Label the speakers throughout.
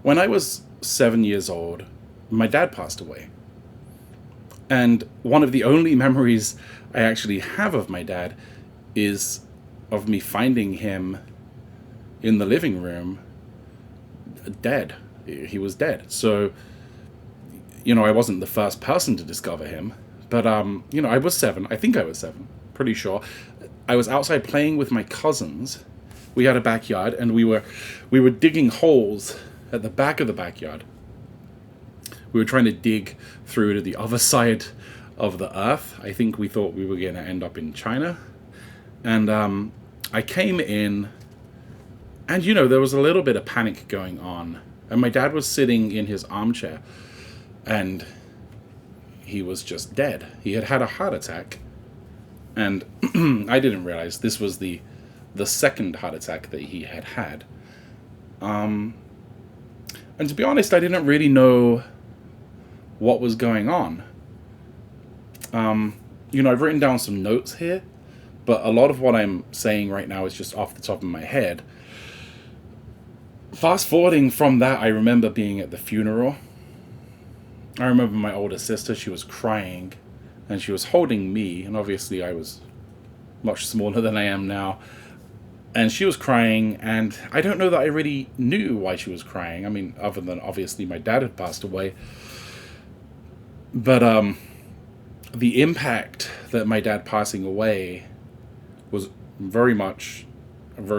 Speaker 1: When I was 7 years old, my dad passed away. And one of the only memories I actually have of my dad is of me finding him in the living room dead. He was dead. So, I wasn't the first person to discover him. But, I was 7. I think I was 7. Pretty sure. I was outside playing with my cousins. We had a backyard, and we were digging holes at the back of the backyard. We were trying to dig through to the other side of the earth. I think we thought we were going to end up in China. And I came in, and there was a little bit of panic going on. And my dad was sitting in his armchair, and he was just dead. He had had a heart attack. And I didn't realize this was the second heart attack that he had had. And to be honest, I didn't really know what was going on. I've written down some notes here, but a lot of what I'm saying right now is just off the top of my head. Fast forwarding from that, I remember being at the funeral. I remember my older sister, she was crying, and she was holding me, and obviously I was much smaller than I am now. And she was crying, and I don't know that I really knew why she was crying. I mean, other than obviously my dad had passed away. But the impact that my dad passing away was very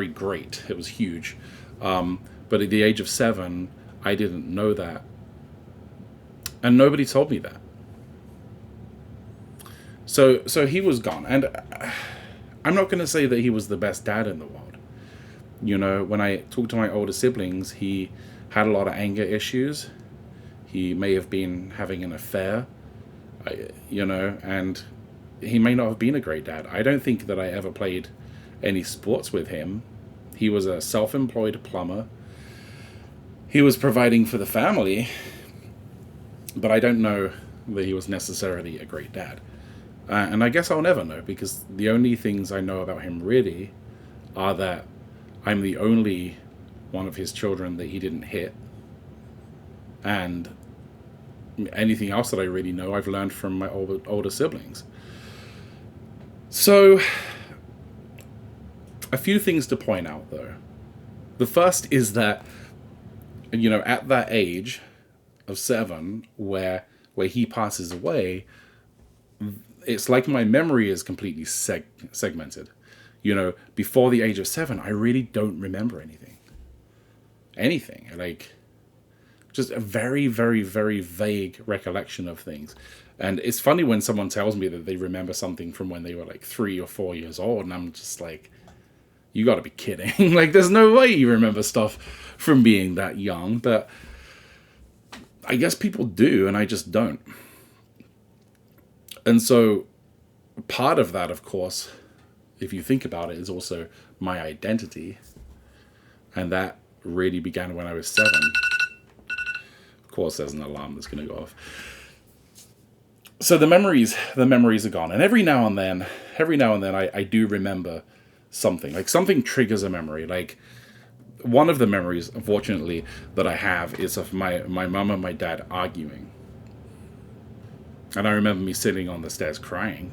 Speaker 1: great. It was huge. But at the age of 7, I didn't know that. And nobody told me that. So he was gone. And I'm not going to say that he was the best dad in the world. When I talked to my older siblings, he had a lot of anger issues. He may have been having an affair, and he may not have been a great dad. I don't think that I ever played any sports with him. He was a self-employed plumber. He was providing for the family, but I don't know that he was necessarily a great dad. And I guess I'll never know, because the only things I know about him really are that I'm the only one of his children that he didn't hit. And anything else that I really know, I've learned from my older siblings. So, a few things to point out, though. The first is that, at that age of 7, where he passes away, it's like my memory is completely segmented. Before the age of 7, I really don't remember anything. Like, just a very, very, very vague recollection of things. And it's funny when someone tells me that they remember something from when they were like 3 or 4 years old, and I'm just like, you gotta be kidding. Like, there's no way you remember stuff from being that young. But I guess people do, and I just don't. And so part of that, of course, if you think about it, is also my identity. And that really began when I was 7. Of course, there's an alarm that's going to go off. So the memories are gone. And every now and then I do remember something. Like, something triggers a memory. Like, one of the memories, unfortunately, that I have is of my mum and my dad arguing. And I remember me sitting on the stairs crying.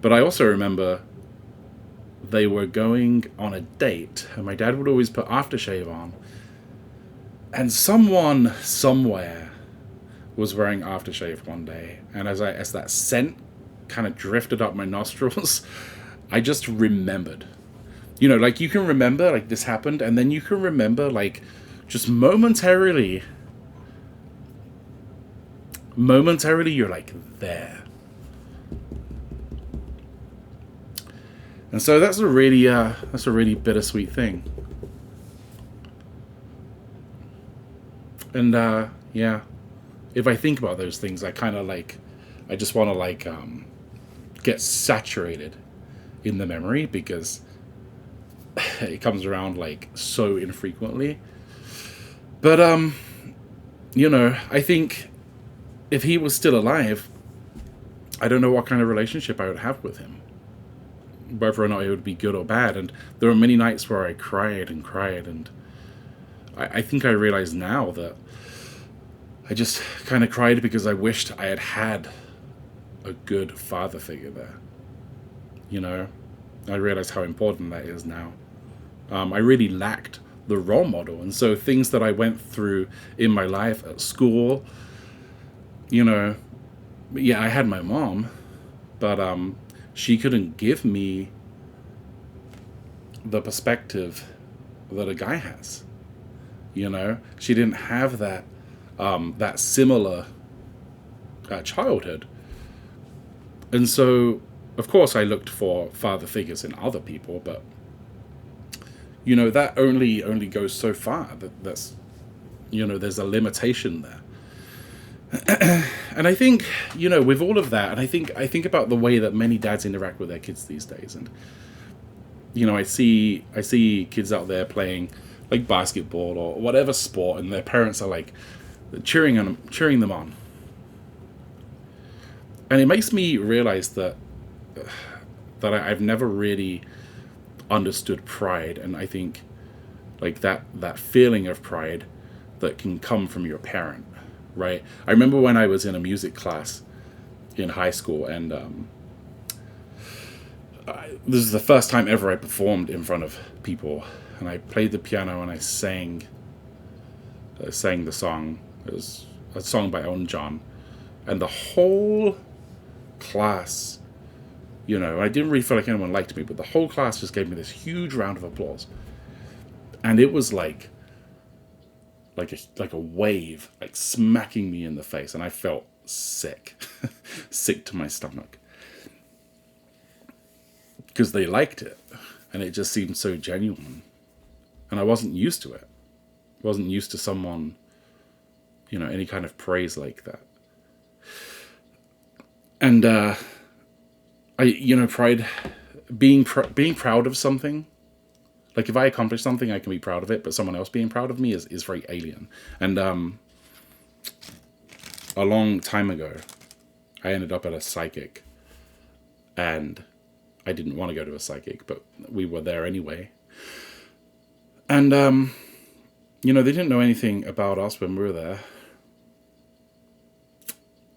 Speaker 1: But I also remember they were going on a date, and my dad would always put aftershave on. And someone somewhere was wearing aftershave one day, and as that scent kind of drifted up my nostrils, I just remembered. Like, you can remember, like, this happened, and then you can remember, like, just momentarily you're like there. And so that's a really bittersweet thing. And yeah, if I think about those things, I kind of I just want to get saturated in the memory, because it comes around so infrequently. But I think if he was still alive, I don't know what kind of relationship I would have with him, whether or not it would be good or bad. And there were many nights where I cried and cried, and I think I realize now that I just kind of cried because I wished I had a good father figure there. You know, I realize how important that is now. I really lacked the role model, and so things that I went through in my life at school, you know, yeah, I had my mom, but she couldn't give me the perspective that a guy has. You know, she didn't have that similar childhood, and so of course I looked for father figures in other people, but you know that only goes so far. That's you know there's a limitation there. And I think with all of that, and I think about the way that many dads interact with their kids these days, and I see kids out there playing like basketball or whatever sport, and their parents are like cheering them on, and it makes me realize that I've never really understood pride, and I think like that feeling of pride that can come from your parent, right? I remember when I was in a music class in high school, and this is the first time ever I performed in front of people, and I played the piano and I sang the song. It was a song by Elton John, and the whole class, I didn't really feel like anyone liked me, but the whole class just gave me this huge round of applause, and it was like a wave, like smacking me in the face, and I felt sick, sick to my stomach, because they liked it, and it just seemed so genuine, and I wasn't used to it. I wasn't used to someone, any kind of praise like that, and pride, being proud of something. Like if I accomplish something, I can be proud of it, but someone else being proud of me is very alien. And a long time ago, I ended up at a psychic, and I didn't want to go to a psychic, but we were there anyway. And they didn't know anything about us when we were there.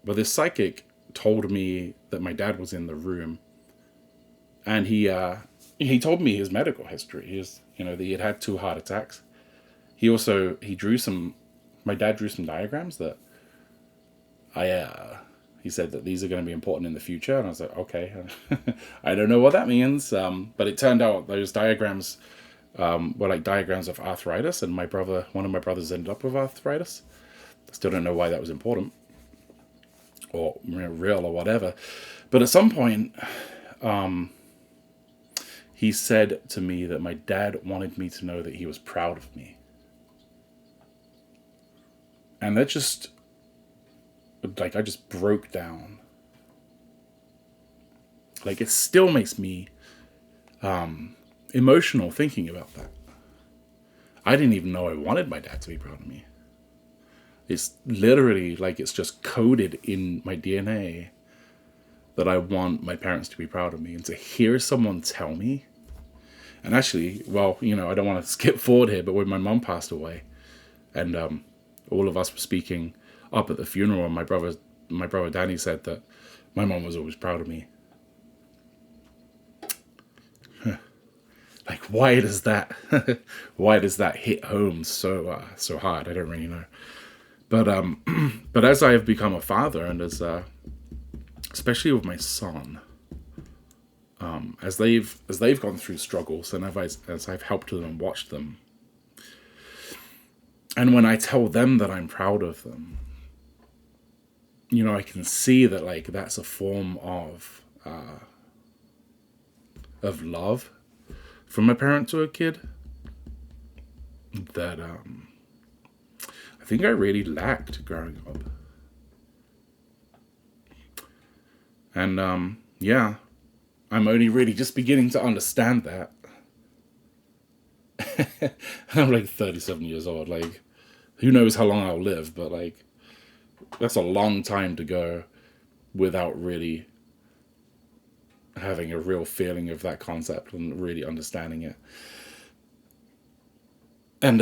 Speaker 1: But this psychic told me that my dad was in the room, and he told me his medical history. That he had had 2 heart attacks. My dad drew some diagrams that he said that these are going to be important in the future. And I was like, okay, I don't know what that means. But it turned out those diagrams were like diagrams of arthritis, and one of my brothers ended up with arthritis. I still don't know why that was important or real or whatever. But at some point, he said to me that my dad wanted me to know that he was proud of me. And that just, I just broke down. Like, it still makes me emotional thinking about that. I didn't even know I wanted my dad to be proud of me. It's literally like it's just coded in my DNA that I want my parents to be proud of me. And to hear someone tell me, and actually, well, I don't want to skip forward here, but when my mom passed away, and all of us were speaking up at the funeral, and my brother Danny said that my mom was always proud of me. Like, why does that hit home so hard? I don't really know. But as I have become a father, and as especially with my son, as they've gone through struggles, and as I've helped them and watched them, and when I tell them that I'm proud of them, I can see that like that's a form of love from a parent to a kid that I think I really lacked growing up. And yeah, I'm only really just beginning to understand that. I'm like 37 years old. Like, who knows how long I'll live, but like, that's a long time to go without really having a real feeling of that concept and really understanding it. And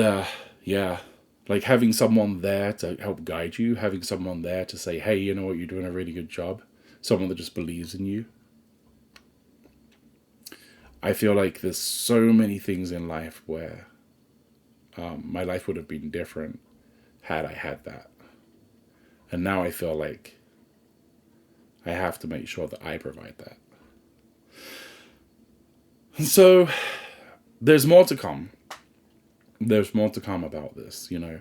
Speaker 1: yeah, like having someone there to help guide you, having someone there to say, hey, you know what, you're doing a really good job, someone that just believes in you. I feel like there's so many things in life where my life would have been different had I had that. And now I feel like I have to make sure that I provide that. And so there's more to come. There's more to come about this, you know.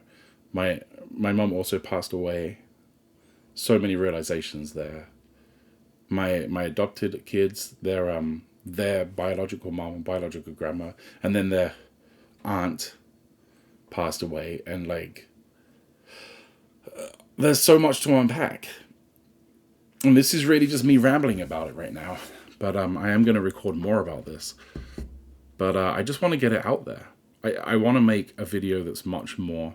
Speaker 1: My mom also passed away. So many realizations there. My adopted kids, their biological mom and biological grandma, and then their aunt passed away, and like there's so much to unpack. And this is really just me rambling about it right now. But I am going to record more about this. But I just want to get it out there. I want to make a video that's much more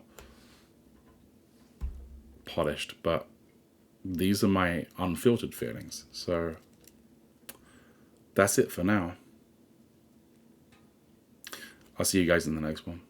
Speaker 1: polished, but these are my unfiltered feelings. So that's it for now. I'll see you guys in the next one.